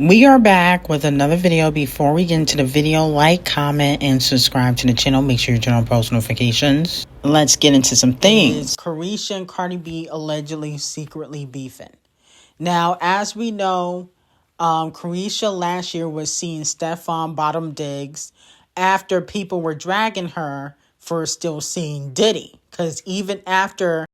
We are back with another video. Before we get into the video, like, comment, and subscribe to the channel. Make sure you turn on post notifications. Let's get into some things. Carëshä and Cardi B allegedly secretly beefing. Now, as we know, Carëshä last year was seeing Stefon Diggs after people were dragging her for still seeing Diddy. Because even after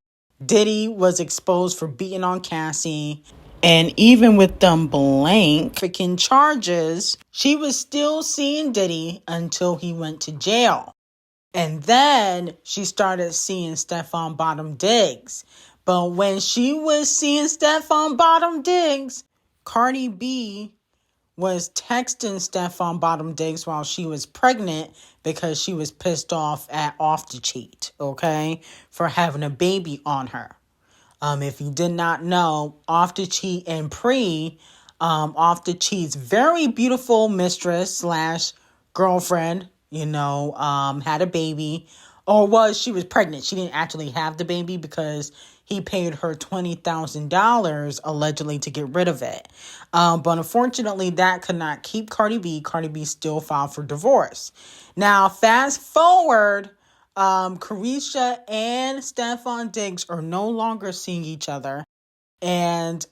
Diddy was exposed for beating on Cassie, and even with them blank freaking charges, she was still seeing Diddy until he went to jail. And then she started seeing Stefon Diggs. But when she was seeing Stefon Diggs, Cardi B was texting Stefon Diggs while she was pregnant because she was pissed off at Off the Cheat, okay, for having a baby on her. If you did not know, Off the Cheat and Off the Cheat's very beautiful mistress slash girlfriend, had a baby. Or she was pregnant. She didn't actually have the baby because he paid her $20,000 allegedly to get rid of it. But unfortunately, that could not keep Cardi B. Cardi B still filed for divorce. Now, fast forward, Carëshä and Stefon Diggs are no longer seeing each other. And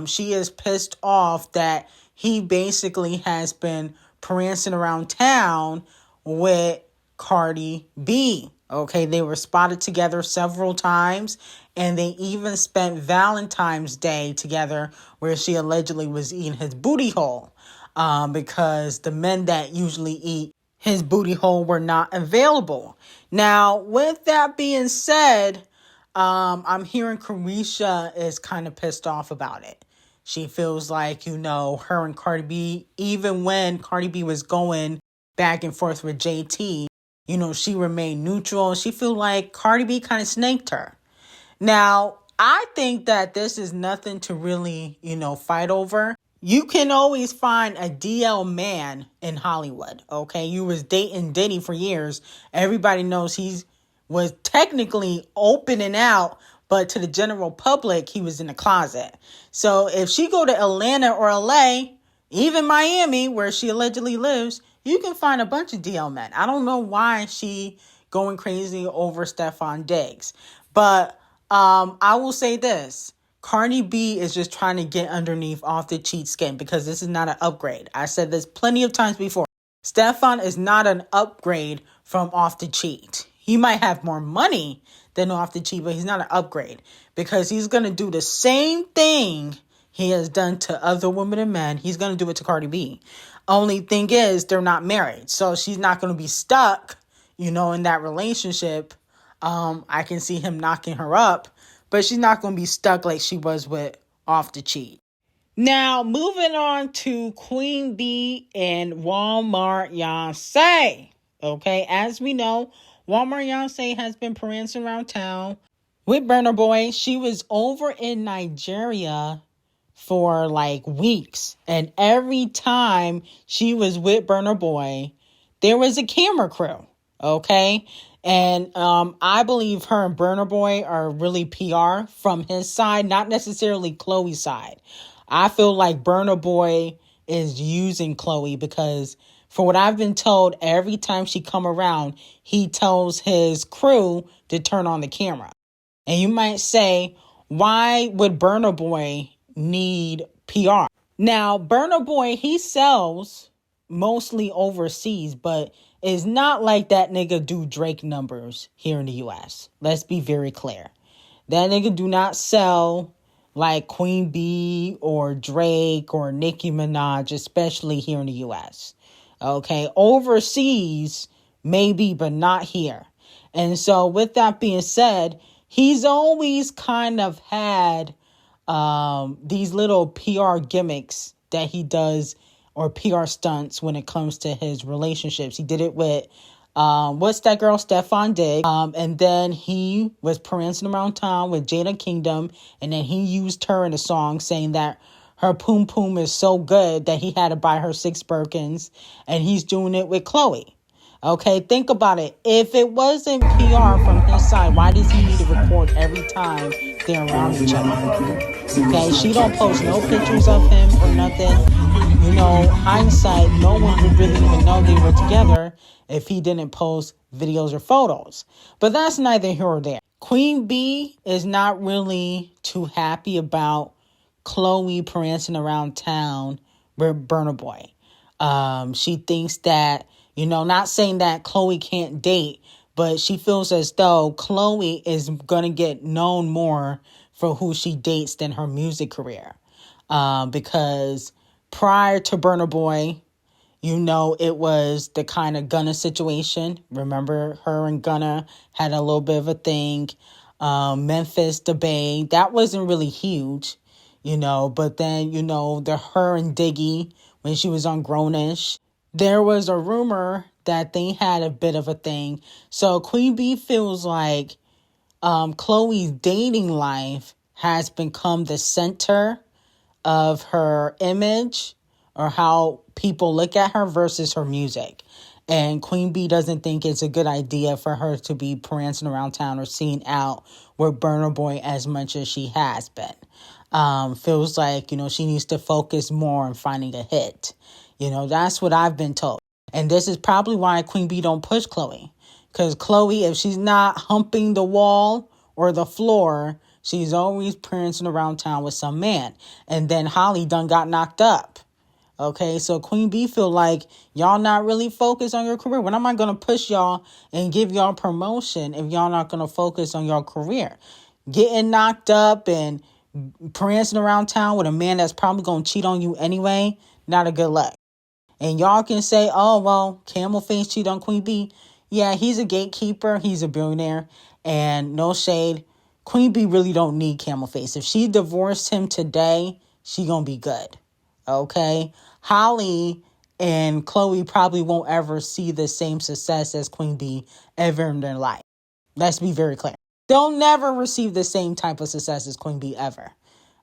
she is pissed off that he basically has been prancing around town with Cardi B. Okay, they were spotted together several times, and they even spent Valentine's Day together where she allegedly was eating his booty hole because the men that usually eat his booty hole were not available. Now, with that being said, I'm hearing Carëshä is kind of pissed off about it. She feels like, her and Cardi B, even when Cardi B was going back and forth with JT, she remained neutral. She feel like Cardi B kind of snaked her. Now, I think that this is nothing to really, fight over. You can always find a DL man in Hollywood, okay? You was dating Diddy for years. Everybody knows he was technically open and out, but to the general public, he was in the closet. So if she go to Atlanta or LA, even Miami, where she allegedly lives, you can find a bunch of DL men. I don't know why she going crazy over Stefon Diggs. But I will say this. Cardi B is just trying to get underneath Off the Cheat skin because this is not an upgrade. I said this plenty of times before. Stefon is not an upgrade from Off the Cheat. He might have more money than Off the Cheat, but he's not an upgrade because he's going to do the same thing he has done to other women and men. He's going to do it to Cardi B. Only thing is they're not married. So she's not going to be stuck, in that relationship. I can see him knocking her up, but she's not going to be stuck like she was with Off the Cheat. Now, moving on to Queen B and Walmart Beyoncé. Okay, as we know, Walmart Beyoncé has been prancing around town with Burna Boy. She was over in Nigeria for weeks, and every time she was with Burna Boy, there was a camera crew. Okay, and I believe her and Burna Boy are really PR from his side, not necessarily Chloe's side. I feel like Burna Boy is using Chloe because, for what I've been told, every time she come around, he tells his crew to turn on the camera. And you might say, why would Burna Boy need PR? Now, Burna Boy, he sells mostly overseas, but it's not like that nigga do Drake numbers here in the U.S. Let's be very clear. That nigga do not sell like Queen B or Drake or Nicki Minaj, especially here in the U.S. Okay, overseas, maybe, but not here. And so with that being said, he's always kind of had these little PR gimmicks that he does, or PR stunts when it comes to his relationships. He did it with, what's that girl, Stefon Diggs. And then he was prancing around town with Jada Kingdom. And then he used her in a song saying that her poom poom is so good that he had to buy her 6 Birkins. And he's doing it with Chloe. Okay, think about it. If it wasn't PR from his side, why does he need to record every time they're around each other? Okay, she don't post no pictures of him or nothing. you know, hindsight, no one would really even know they were together if he didn't post videos or photos. But that's neither here or there. Queen B is not really too happy about Chloe prancing around town with Burna Boy. She thinks that, you know, not saying that Chloe can't date, but she feels as though Chloe is going to get known more for who she dates than her music career. Because prior to Burna Boy, you know, it was the kind of Gunna situation. Remember, her and Gunna had a little bit of a thing. Memphis debate, that wasn't really huge, you know. But then, you know, her and Diggy, when she was on Grownish, there was a rumor that they had a bit of a thing. So Queen B feels like Chloe's dating life has become the center of her image or how people look at her versus her music. And Queen B doesn't think it's a good idea for her to be prancing around town or seen out with Burna Boy as much as she has been. Feels like, you know, she needs to focus more on finding a hit. You know, that's what I've been told. And this is probably why Queen B don't push Chloe. Because Chloe, if she's not humping the wall or the floor, she's always prancing around town with some man. And then Holly done got knocked up. Okay, so Queen B feel like y'all not really focused on your career. When am I going to push y'all and give y'all promotion if y'all not going to focus on your career? Getting knocked up and prancing around town with a man that's probably going to cheat on you anyway, not a good look. And y'all can say, oh, well, Camel Face cheat on Queen B. Yeah, he's a gatekeeper. He's a billionaire. And no shade, Queen B really don't need Camel Face. If she divorced him today, she going to be good. Okay? Holly and Chloe probably won't ever see the same success as Queen B ever in their life. Let's be very clear. They'll never receive the same type of success as Queen B ever.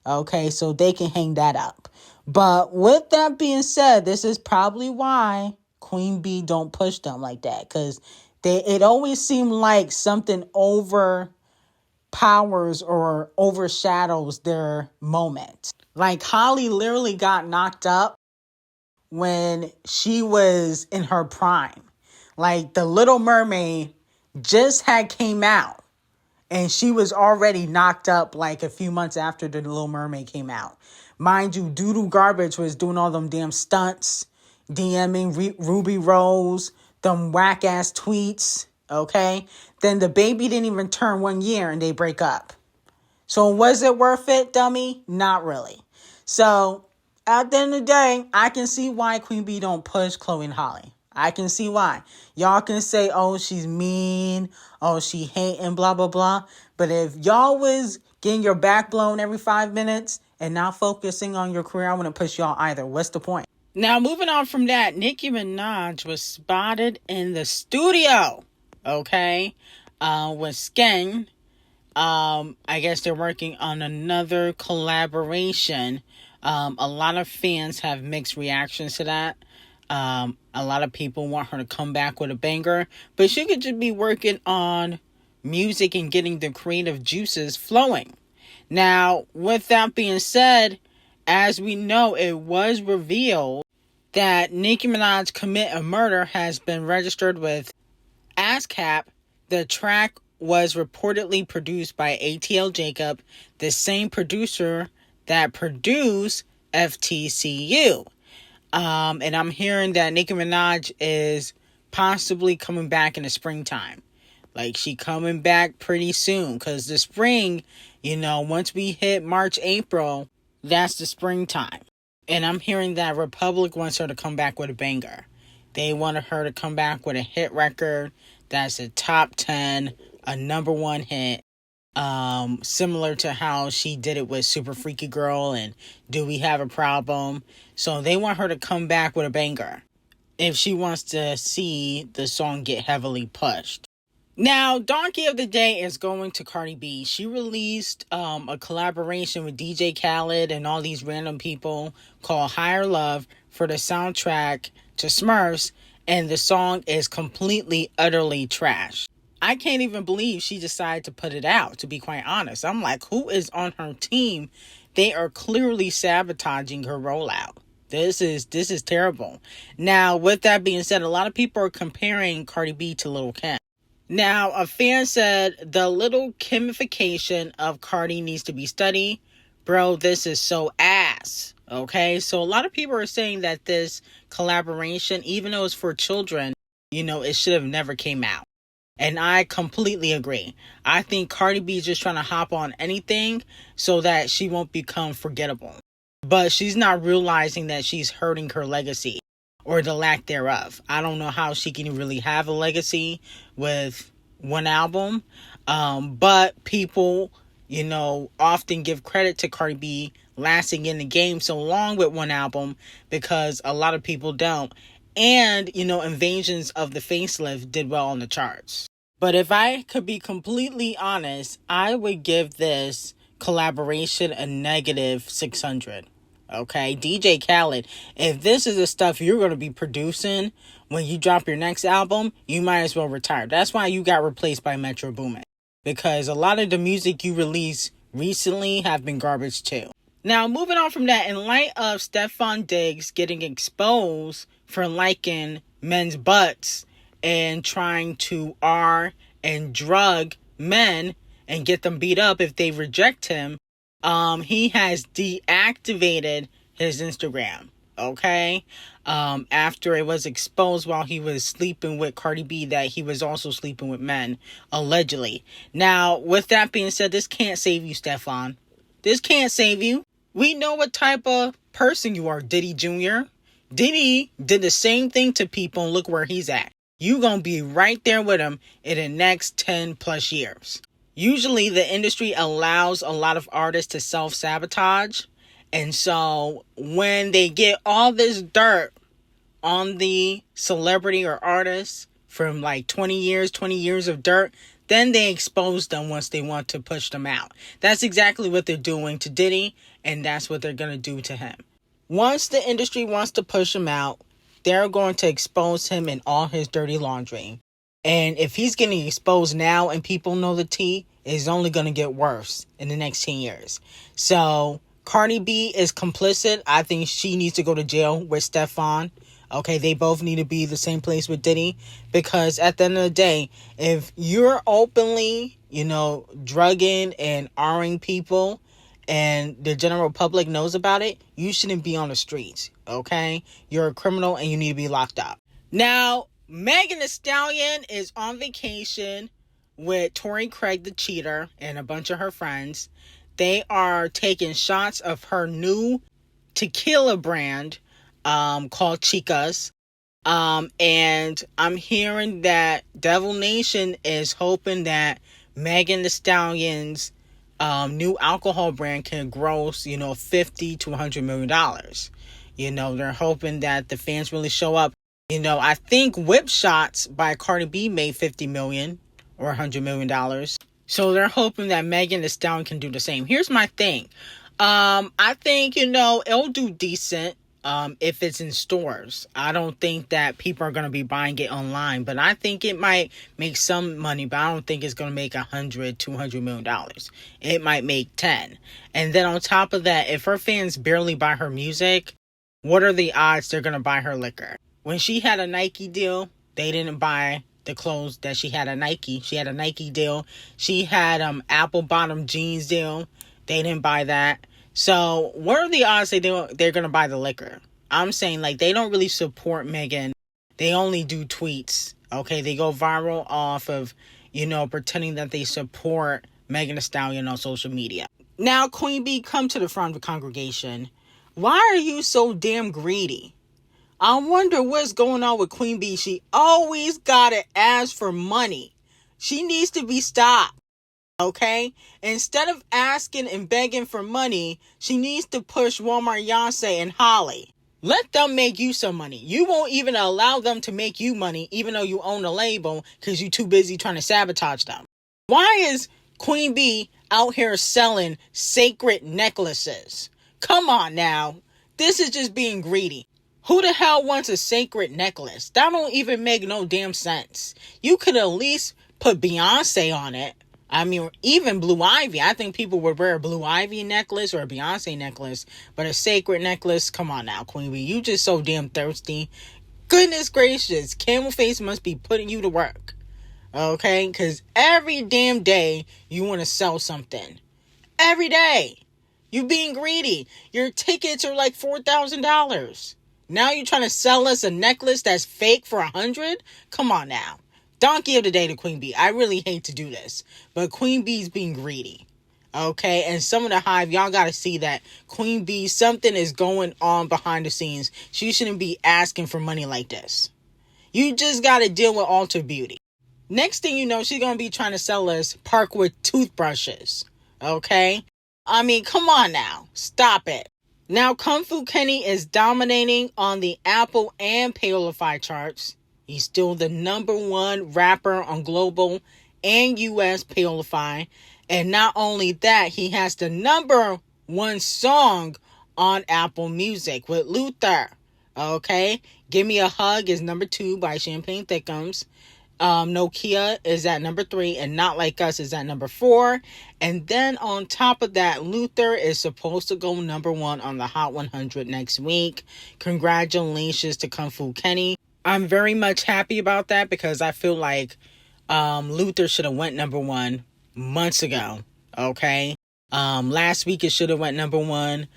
Okay, so they can hang that up. But with that being said, this is probably why Queen B don't push them like that. Because it always seemed like something overpowers or overshadows their moment. Like Holly literally got knocked up when she was in her prime. Like The Little Mermaid just had came out. And she was already knocked up like a few months after The Little Mermaid came out. Mind you, Doodoo Garbage was doing all them damn stunts, DMing Ruby Rose, them whack-ass tweets, okay? Then the baby didn't even turn 1 year and they break up. So was it worth it, dummy? Not really. So at the end of the day, I can see why Queen B don't push Chloe and Holly. I can see why. Y'all can say, oh, she's mean. Oh, she hating, blah, blah, blah. But if y'all was getting your back blown every 5 minutes and not focusing on your career, I wouldn't push y'all either. What's the point? Now, moving on from that, Nicki Minaj was spotted in the studio, okay, with Skeng. I guess they're working on another collaboration. A lot of fans have mixed reactions to that. A lot of people want her to come back with a banger, but she could just be working on music and getting the creative juices flowing. Now, with that being said, as we know, it was revealed that Nicki Minaj's Commit a Murder has been registered with ASCAP. The track was reportedly produced by CL0CK, the same producer that produced FTCU. And I'm hearing that Nicki Minaj is possibly coming back in the springtime. Like, she coming back pretty soon. Because the spring, you know, once we hit March, April, that's the springtime. And I'm hearing that Republic wants her to come back with a banger. They wanted her to come back with a hit record that's a top 10, a number 1 hit. Similar to how she did it with Super Freaky Girl and Do We Have a Problem. So they want her to come back with a banger if she wants to see the song get heavily pushed. Now, Donkey of the Day is going to Cardi B. She released a collaboration with DJ Khaled and all these random people called Higher Love for the soundtrack to Smurfs, and the song is completely, utterly trash. I can't even believe she decided to put it out, to be quite honest. I'm like, who is on her team? They are clearly sabotaging her rollout. This is terrible. Now, with that being said, a lot of people are comparing Cardi B to Lil' Kim. Now, a fan said the Lil' Kimification of Cardi needs to be studied. Bro, this is so ass. Okay, so a lot of people are saying that this collaboration, even though it's for children, it should have never came out. And I completely agree. I think Cardi B is just trying to hop on anything so that she won't become forgettable. But she's not realizing that she's hurting her legacy or the lack thereof. I don't know how she can really have a legacy with one album. But people, often give credit to Cardi B lasting in the game so long with one album because a lot of people don't. And, Invasions of the Facelift did well on the charts. But if I could be completely honest, I would give this collaboration a negative 600. Okay, DJ Khaled, if this is the stuff you're going to be producing when you drop your next album, you might as well retire. That's why you got replaced by Metro Boomin. Because a lot of the music you released recently have been garbage too. Now, moving on from that, in light of Stefon Diggs getting exposed for liking men's butts and trying to and drug men and get them beat up if they reject him, he has deactivated his Instagram, okay? After it was exposed while he was sleeping with Cardi B that he was also sleeping with men, allegedly. Now, with that being said, this can't save you, Stefon. This can't save you. We know what type of person you are, Diddy Jr. Diddy did the same thing to people and look where he's at. You gonna be right there with him in the next 10 plus years. Usually the industry allows a lot of artists to self-sabotage. And so when they get all this dirt on the celebrity or artist from like 20 years of dirt, then they expose them once they want to push them out. That's exactly what they're doing to Diddy, and that's what they're going to do to him. Once the industry wants to push him out, they're going to expose him in all his dirty laundry. And if he's getting exposed now and people know the tea, it's only going to get worse in the next 10 years. So Cardi B is complicit. I think she needs to go to jail with Stefon. Okay, they both need to be the same place with Diddy. Because at the end of the day, if you're openly, drugging and R-ing people and the general public knows about it, you shouldn't be on the streets. Okay, you're a criminal and you need to be locked up. Now, Megan Thee Stallion is on vacation with Tory Craig the cheater and a bunch of her friends. They are taking shots of her new tequila brand called Chicas. And I'm hearing that Devil Nation is hoping that Megan Thee Stallion's new alcohol brand can gross, $50 to $100 million. They're hoping that the fans really show up. I think Whip Shots by Cardi B made $50 million or $100 million. So they're hoping that Megan Thee Stallion can do the same. Here's my thing. I think, it'll do decent if it's in stores. I don't think that people are going to be buying it online, but I think it might make some money, but I don't think it's going to make $100, $200 million. It might make 10. And then on top of that, if her fans barely buy her music, what are the odds they're going to buy her liquor? When she had a Nike deal, they didn't buy the clothes that she had at Nike. She had a Nike deal. She had apple bottom jeans deal. They didn't buy that. So what are the odds they're going to buy the liquor? I'm saying they don't really support Megan. They only do tweets. Okay, they go viral off of, pretending that they support Megan Thee Stallion on social media. Now, Queen B, come to the front of the congregation. Why are you so damn greedy? I wonder what's going on with Queen B. She always gotta ask for money. She needs to be stopped. Okay? Instead of asking and begging for money, she needs to push Walmart, Beyonce, and Holly. Let them make you some money. You won't even allow them to make you money, even though you own a label, because you're too busy trying to sabotage them. Why is Queen B out here selling sacred necklaces? Come on now. This is just being greedy. Who the hell wants a sacred necklace? That don't even make no damn sense. You could at least put Beyonce on it. I mean, even Blue Ivy. I think people would wear a Blue Ivy necklace or a Beyonce necklace, but a sacred necklace, come on now, Queen Bee. You just so damn thirsty. Goodness gracious, Camel Face must be putting you to work. Okay? Because every damn day you want to sell something. Every day. You being greedy. Your tickets are like $4,000. Now you're trying to sell us a necklace that's fake for $100? Come on now. Donkey of the day to Queen Bee. I really hate to do this, but Queen Bee's being greedy. Okay, and some of the hive, y'all got to see that Queen Bee, something is going on behind the scenes. She shouldn't be asking for money like this. You just got to deal with Ulta Beauty. Next thing you know, she's going to be trying to sell us Parkwood toothbrushes. Okay? I mean, come on now. Stop it. Now, Kung Fu Kenny is dominating on the Apple and Payola charts. He's still the #1 rapper on global and US Payola. And not only that, he has the #1 song on Apple Music with Luther. Okay? Give Me a Hug is #2 by Champagne Thickums. Nokia is at #3, and Not Like Us is at #4. And then on top of that, Luther is supposed to go #1 on the Hot 100 next week. Congratulations to Kung Fu Kenny. I'm very much happy about that because I feel like Luther should have went #1 months ago. Okay? Last week it should have went #1,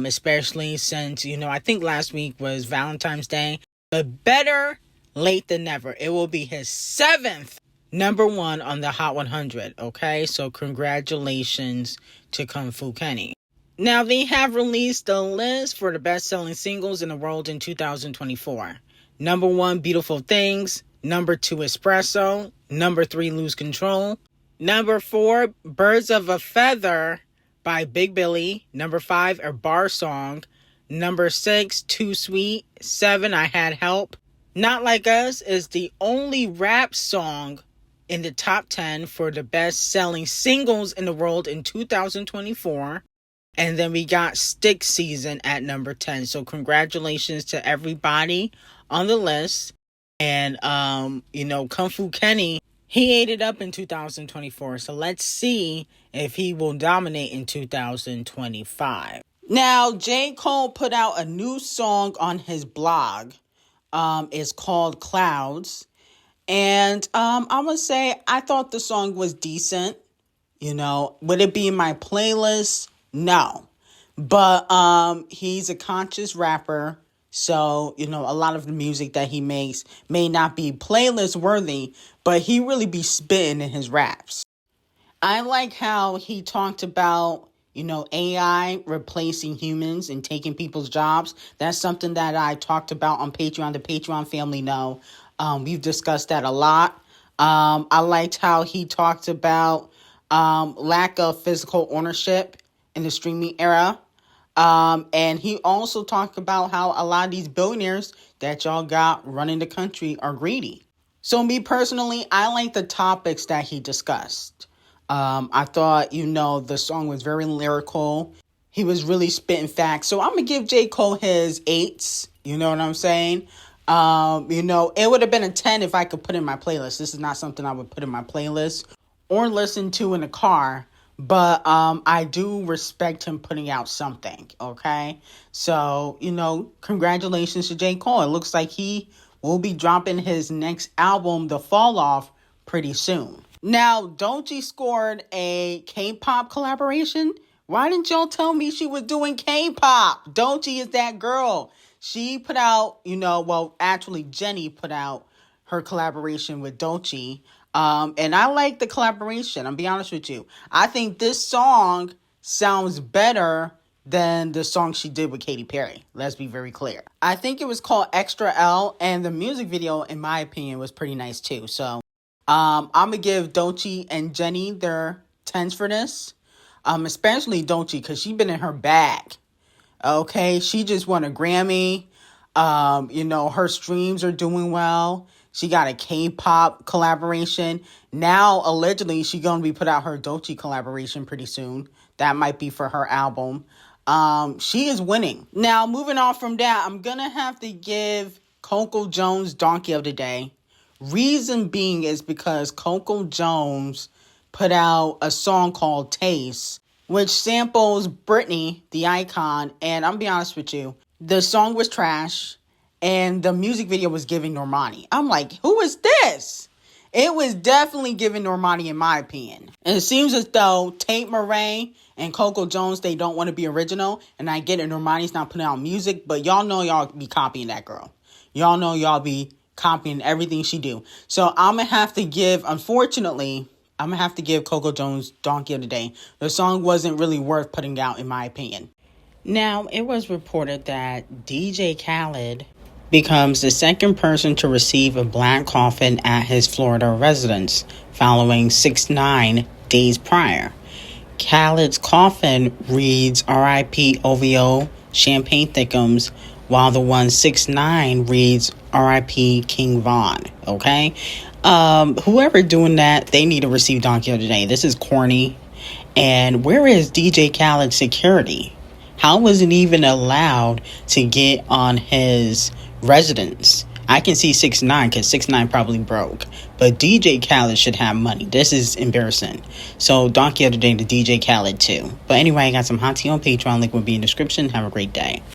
especially since, I think last week was Valentine's Day. But better late than never. It will be his 7th #1 on the Hot 100. Okay? So congratulations to Kung Fu Kenny. Now, they have released a list for the best-selling singles in the world in 2024. #1, Beautiful Things. #2, Espresso. #3, Lose Control. #4, Birds of a Feather by Big Billy. #5, A Bar Song. #6, Too Sweet. 7, I Had Help. Not Like Us is the only rap song in the top 10 for the best-selling singles in the world in 2024. And then we got Stick Season at #10. So congratulations to everybody on the list. And, Kung Fu Kenny, he ate it up in 2024. So let's see if he will dominate in 2025. Now, J. Cole put out a new song on his blog. It's called Clouds. And I'm going to say I thought the song was decent. Would it be in my playlist? No. But he's a conscious rapper. So, a lot of the music that he makes may not be playlist worthy, but he really be spitting in his raps. I like how he talked about, AI replacing humans and taking people's jobs. That's something that I talked about on Patreon. The Patreon family know. We've discussed that a lot. I liked how he talked about lack of physical ownership in the streaming era. And he also talked about how a lot of these billionaires that y'all got running the country are greedy. So me personally, I like the topics that he discussed. I thought, the song was very lyrical. He was really spitting facts. So I'm going to give J. Cole his 8s. You know what I'm saying? It would have been a 10 if I could put in my playlist. This is not something I would put in my playlist or listen to in the car. But I do respect him putting out something, okay? So, congratulations to J. Cole. It looks like he will be dropping his next album, The Fall Off, pretty soon. Now, Doechii scored a K-pop collaboration. Why didn't y'all tell me she was doing K-pop? Doechii is that girl. She put out, actually Jenny put out her collaboration with Doechii. And I like the collaboration. I'll be honest with you. I think this song sounds better than the song she did with Katy Perry. Let's be very clear. I think it was called Extra L, and the music video, in my opinion, was pretty nice too. So, I'm going to give Doechii and Jenny their 10s for this. Especially Doechii, because she's been in her bag. Okay? She just won a Grammy. Her streams are doing well. She got a K-pop collaboration. Now, allegedly, she's going to be put out her Doechii collaboration pretty soon. That might be for her album. She is winning. Now, moving on from that, I'm going to have to give Coco Jones Donkey of the Day. Reason being is because Coco Jones put out a song called Taste, which samples Britney, the icon. And I'm be honest with you, the song was trash and the music video was giving Normani. I'm like, who is this? It was definitely giving Normani, in my opinion. And it seems as though Tate Murray and Coco Jones, they don't want to be original. And I get it, Normani's not putting out music, but y'all know y'all be copying that girl. Y'all know y'all be copying everything she do. So I'm going to have to give, unfortunately, I'm going to have to give Coco Jones Donkey of the Day. The song wasn't really worth putting out, in my opinion. Now, it was reported that DJ Khaled becomes the second person to receive a black coffin at his Florida residence, following 6ix9ine days prior. Khaled's coffin reads R.I.P. OVO Champagne Thickums, while the one 6ix9ine reads R.I.P. King Von. Okay? Whoever doing that, they need to receive Donkey of the Day. This is corny. And where is DJ Khaled's security? How was it even allowed to get on his residence? I can see 6ix9ine because 6ix9ine probably broke. But DJ Khaled should have money. This is embarrassing. So Donkey of the Day to DJ Khaled too. But anyway, I got some hot tea on Patreon. Link will be in the description. Have a great day.